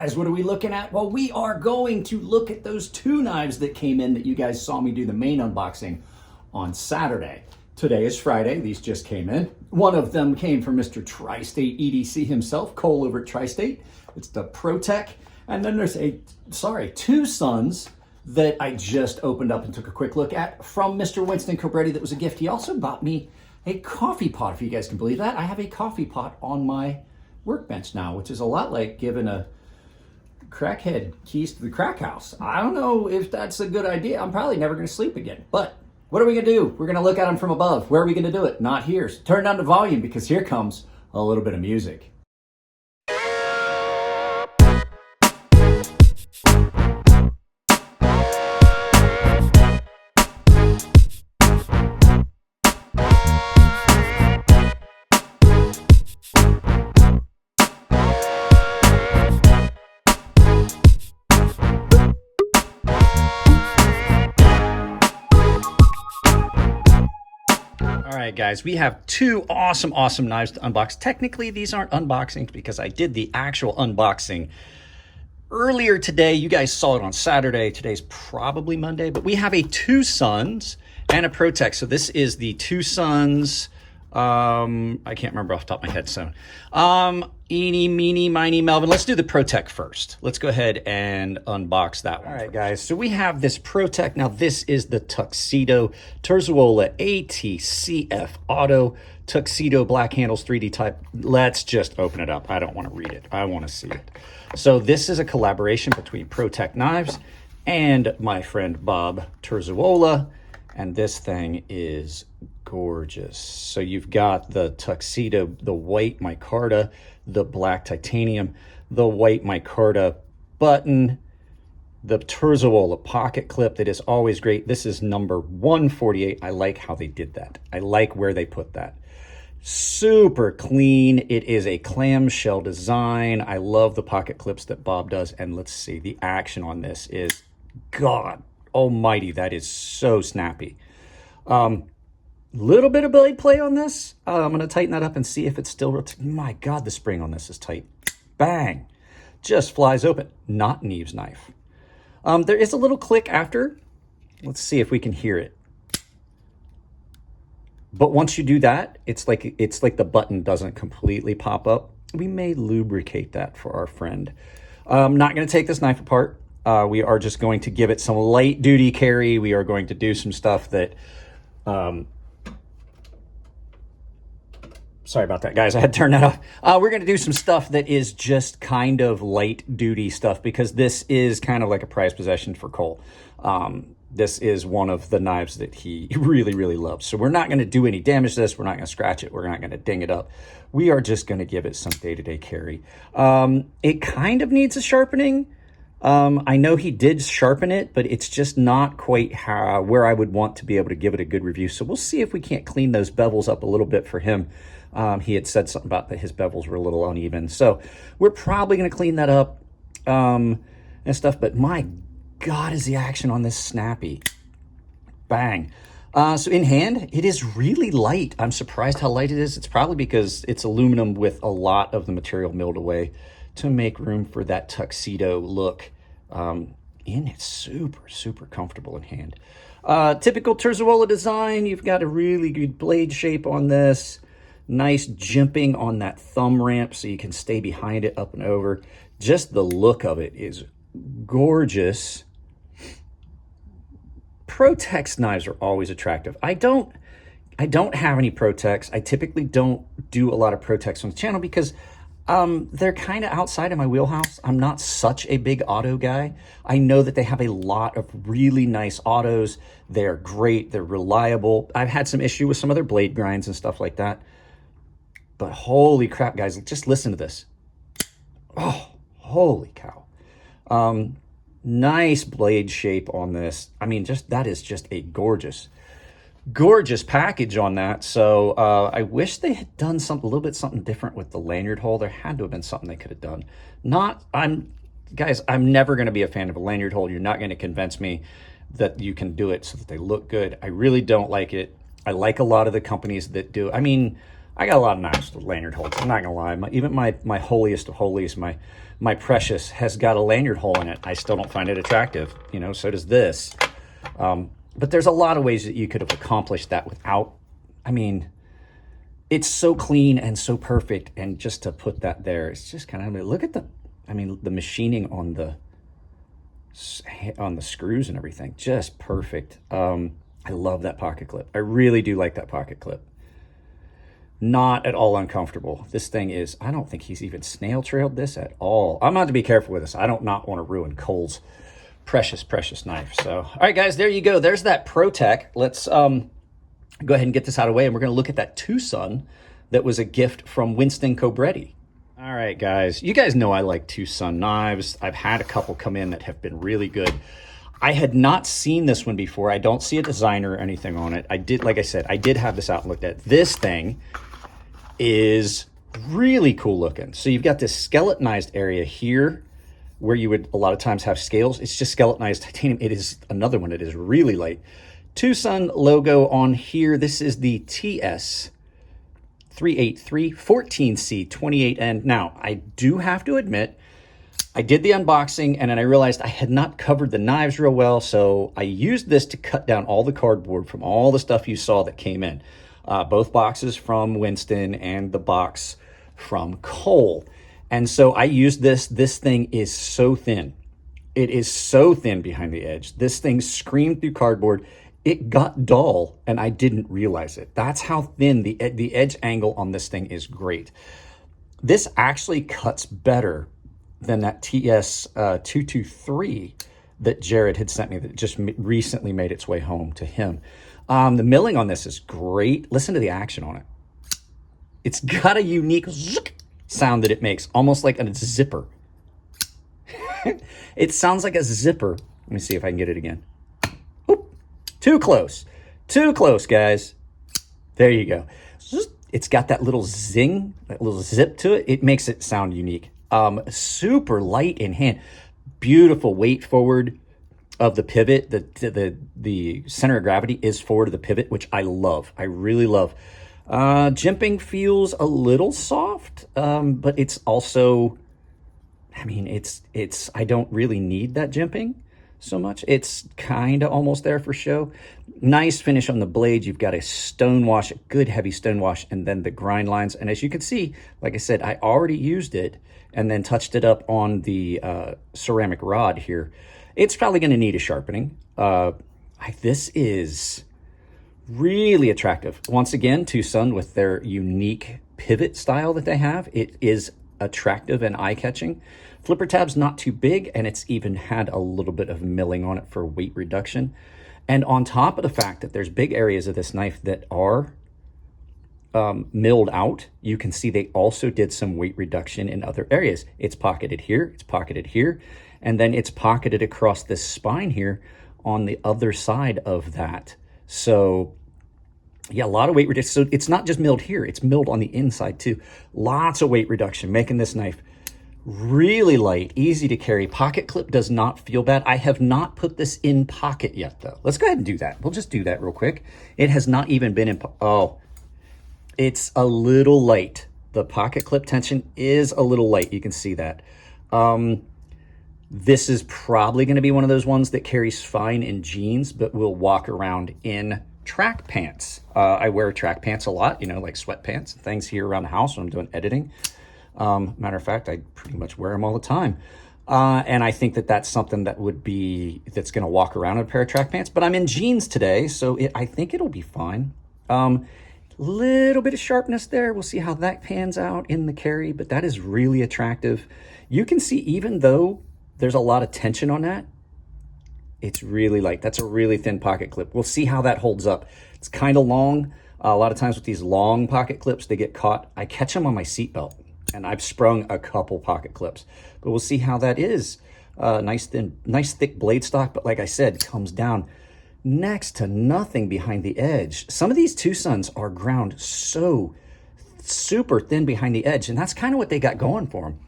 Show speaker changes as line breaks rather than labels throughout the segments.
guys, what are we looking at? Well, we are going to look at those two knives that came in that you guys saw me do the main unboxing on Saturday. Today is Friday. These just came in. One of them came from Mr. Tri-State EDC himself, Cole over at Tri-State. It's the ProTech. And then there's two Suns that I just opened up and took a quick look at from Mr. Winston Cobretti. That was a gift. He also bought me a coffee pot, if you guys can believe that. I have a coffee pot on my workbench now, which is a lot like giving a crackhead keys to the crack house. I don't know if that's a good idea. I'm probably never going to sleep again. But what are we going to do? We're going to look at them from above. Where are we going to do it? Not here. So turn down the volume because here comes a little bit of music. All right, guys, we have two awesome knives to unbox. Technically, these aren't unboxings because I did the actual unboxing earlier today. You guys saw it on Saturday. Today's probably Monday, but we have a Two Suns and a ProTech. So this is the Two Suns. I can't remember off the top of my head. So, eeny, meeny, miny, Melvin. Let's do the ProTech first. Let's go ahead and unbox that one. All right, guys. So we have this ProTech. Now, this is the Tuxedo Terzuola ATCF Auto Tuxedo Black Handles 3D type. Let's just open it up. I don't want to read it. I want to see it. So this is a collaboration between ProTech Knives and my friend Bob Terzuola. And this thing is gorgeous. So you've got the Tuxedo, the white micarta, the black titanium, the white micarta button, the Terzuola pocket clip that is always great. This is number 148. I like how they did that. I like where they put that. Super clean. It is a clamshell design. I love the pocket clips that Bob does. And let's see, the action on this is, God almighty, that is so snappy. Little bit of blade play on this. I'm going to tighten that up and see if it's still, my God, the spring on this is tight. Bang, just flies open. Not Neve's knife. There is a little click after. Let's see if we can hear it. But once you do that, it's like the button doesn't completely pop up. We may lubricate that for our friend. I'm not going to take this knife apart. We are just going to give it some light duty carry. We are going to do some stuff that, sorry about that, guys. I had to turn that off. We're going to do some stuff that is just kind of light duty stuff because this is kind of like a prized possession for Cole. This is one of the knives that he really, really loves. So we're not going to do any damage to this. We're not going to scratch it. We're not going to ding it up. We are just going to give it some day-to-day carry. It kind of needs a sharpening. I know he did sharpen it, but it's just not quite where I would want to be able to give it a good review. So we'll see if we can't clean those bevels up a little bit for him. He had said something about that his bevels were a little uneven. So we're probably going to clean that up and stuff. But my God, is the action on this snappy. Bang. So in hand, it is really light. I'm surprised how light it is. It's probably because it's aluminum with a lot of the material milled away to make room for that tuxedo look. And it's super, super comfortable in hand. Typical Terzuola design. You've got a really good blade shape on this. Nice jimping on that thumb ramp so you can stay behind it up and over. Just the look of it is gorgeous. ProTech knives are always attractive. I don't have any ProTechs. I typically don't do a lot of ProTechs on the channel because they're kind of outside of my wheelhouse. I'm not such a big auto guy. I know that they have a lot of really nice autos. They're great. They're reliable. I've had some issue with some of their blade grinds and stuff like that. But holy crap, guys, just listen to this. Oh, holy cow. Nice blade shape on this. I mean, that is just a gorgeous package on that. So I wish they had done a little bit something different with the lanyard hole. There had to have been something they could have done. Guys, I'm never going to be a fan of a lanyard hole. You're not going to convince me that you can do it so that they look good. I really don't like it. I like a lot of the companies that do. I mean, I got a lot of knives with lanyard holes. I'm not gonna lie. Even my holiest of holies, my precious, has got a lanyard hole in it. I still don't find it attractive. You know, so does this. But there's a lot of ways that you could have accomplished that without. I mean, it's so clean and so perfect, and just to put that there, it's just kind of, look at the, I mean, the machining on the screws and everything, just perfect. I love that pocket clip. I really do like that pocket clip. Not at all uncomfortable. This thing is, I don't think he's even snail trailed this at all. I'm going to be careful with this. I don't not want to ruin Cole's precious knife. So, all right, guys, there you go. There's that ProTech. Let's go ahead and get this out of the way, and we're going to look at that Tucson that was a gift from Winston Cobretti. All right, guys, you guys know I like Tucson knives. I've had a couple come in that have been really good. I had not seen this one before. I don't see a designer or anything on it. I did, like I said, I did have this out and looked at. This thing is really cool looking. So you've got this skeletonized area here where you would a lot of times have scales. It's just skeletonized titanium. It is another one. It is really light. Tucson logo on here. This is the TS383 14C 28N. Now, I do have to admit, I did the unboxing and then I realized I had not covered the knives real well, so I used this to cut down all the cardboard from all the stuff you saw that came in. Both boxes from Winston and the box from Cole. And so I used this. This thing is so thin. It is so thin behind the edge. This thing screamed through cardboard. It got dull and I didn't realize it. That's how thin the edge angle on this thing is. Great. This actually cuts better than that TS223 that Jared had sent me that just recently made its way home to him. The milling on this is great. Listen to the action on it. It's got a unique sound that it makes, almost like a zipper. It sounds like a zipper. Let me see if I can get it again. Too close, guys. There you go. It's got that little zing, that little zip to it. It makes it sound unique. Super light in hand. Beautiful weight forward of the pivot. The center of gravity is forward of the pivot, which I love. I really love. Jimping feels a little soft, but it's also, I mean, it's I don't really need that jimping so much. It's kind of almost there for show. Nice finish on the blade. You've got a stone wash, a good heavy stone wash, and then the grind lines. And as you can see, like I said, I already used it and then touched it up on the ceramic rod here. It's probably going to need a sharpening. This is really attractive. Once again, Tucson with their unique pivot style that they have. It is attractive and eye-catching. Flipper tab's not too big, and it's even had a little bit of milling on it for weight reduction. And on top of the fact that there's big areas of this knife that are milled out, you can see they also did some weight reduction in other areas. It's pocketed here, and then it's pocketed across this spine here on the other side of that. So yeah, a lot of weight reduction. So it's not just milled here, it's milled on the inside too. Lots of weight reduction, making this knife really light, easy to carry. Pocket clip does not feel bad. I have not put this in pocket yet though. Let's go ahead and do that. We'll just do that real quick. It has not even been in, oh, it's a little light. The pocket clip tension is a little light. You can see that. This is probably going to be one of those ones that carries fine in jeans, but will walk around in track pants. I wear track pants a lot, you know, like sweatpants and things here around the house when I'm doing editing. Matter of fact, I pretty much wear them all the time. And I think that that's something that that's going to walk around in a pair of track pants, but I'm in jeans today, so I think it'll be fine. Little bit of sharpness there. We'll see how that pans out in the carry, but that is really attractive. You can see, even though there's a lot of tension on that, it's really light. That's a really thin pocket clip. We'll see how that holds up. It's kind of long. A lot of times with these long pocket clips, they get caught. I catch them on my seatbelt, and I've sprung a couple pocket clips, but we'll see how that is. Nice thick blade stock, but like I said, comes down next to nothing behind the edge. Some of these Tucsons are ground so super thin behind the edge, and that's kind of what they got going for them.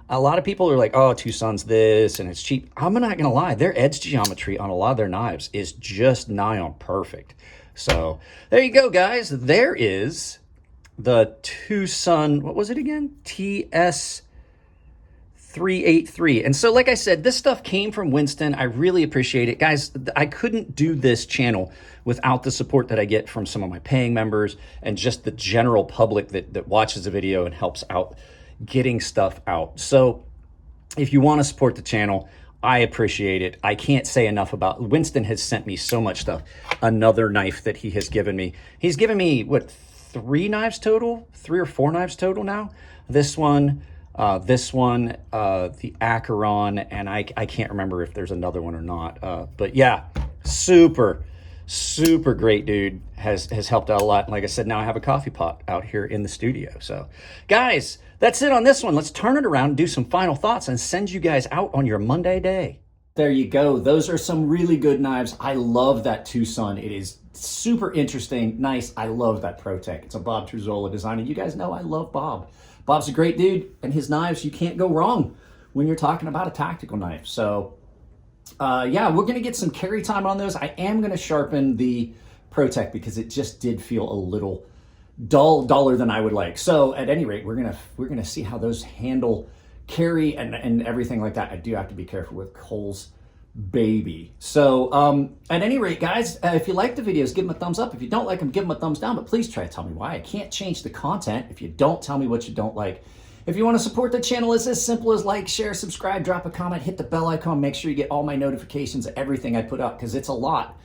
A lot of people are like, oh, Tucson's this and it's cheap. I'm not gonna lie, their edge geometry on a lot of their knives is just nigh on perfect. So there you go, guys. There is the Tucson, what was it again? TS383. And so, like I said, this stuff came from Winston. I really appreciate it. Guys, I couldn't do this channel without the support that I get from some of my paying members and just the general public that watches the video and helps out getting stuff out. So if you want to support the channel, I appreciate it. I can't say enough about Winston has sent me so much stuff. Another knife that he has given me. He's given me, what, 3 knives total? 3 or 4 knives total now? This one, the Acheron, and I can't remember if there's another one or not. But yeah, super great dude. Has helped out a lot. And like I said, now I have a coffee pot out here in the studio. So guys, that's it on this one. Let's turn it around and do some final thoughts and send you guys out on your Monday day. There you go. Those are some really good knives. I love that Tucson. It is super interesting, nice. I love that ProTech. It's a Bob Terzuola design, and you guys know I love Bob. Bob's a great dude, and his knives, you can't go wrong when you're talking about a tactical knife. So yeah, we're gonna get some carry time on those. I am gonna sharpen the ProTech because it just did feel a little duller than I would like. So at any rate, we're gonna see how those handle carry and everything like that. I do have to be careful with Cole's baby. So at any rate, guys, if you like the videos, give them a thumbs up. If you don't like them, give them a thumbs down, but please try to tell me why. I can't change the content if you don't tell me what you don't like. If you want to support the channel, it's as simple as like, share, subscribe, drop a comment, hit the bell icon, make sure you get all my notifications, everything I put up, because it's a lot.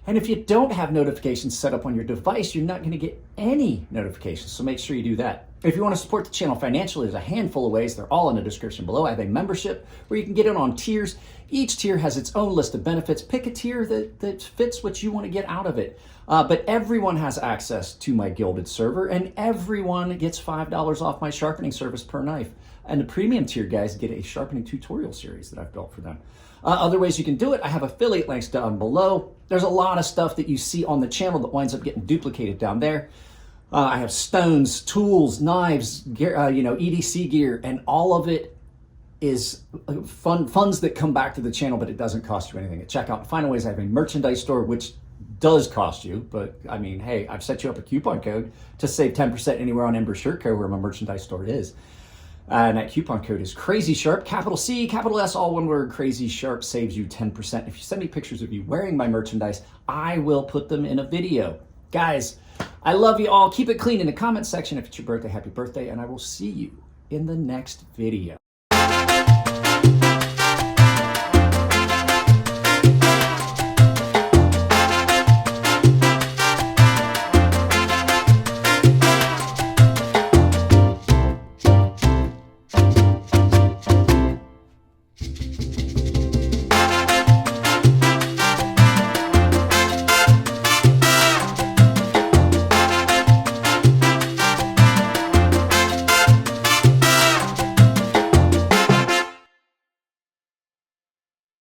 And if you don't have notifications set up on your device, you're not going to get any notifications. So make sure you do that. If you want to support the channel financially, there's a handful of ways. They're all in the description below. I have a membership where you can get in on tiers. Each tier has its own list of benefits. Pick a tier that fits what you want to get out of it. But everyone has access to my gilded server, and everyone gets $5 off my sharpening service per knife. And the premium tier guys get a sharpening tutorial series that I've built for them. Other ways you can do it, I have affiliate links down below. There's a lot of stuff that you see on the channel that winds up getting duplicated down there. I have stones, tools, knives, gear, EDC gear, and all of it is funds that come back to the channel, but it doesn't cost you anything. At checkout and final ways, I have a merchandise store, which does cost you, but I mean, hey, I've set you up a coupon code to save 10% anywhere on Ember Shirt Co, where my merchandise store is. And that coupon code is CrazySharp, capital C, capital S, all one word. CrazySharp saves you 10%. If you send me pictures of you wearing my merchandise, I will put them in a video. Guys, I love you all. Keep it clean in the comment section. If it's your birthday, happy birthday, and I will see you in the next video.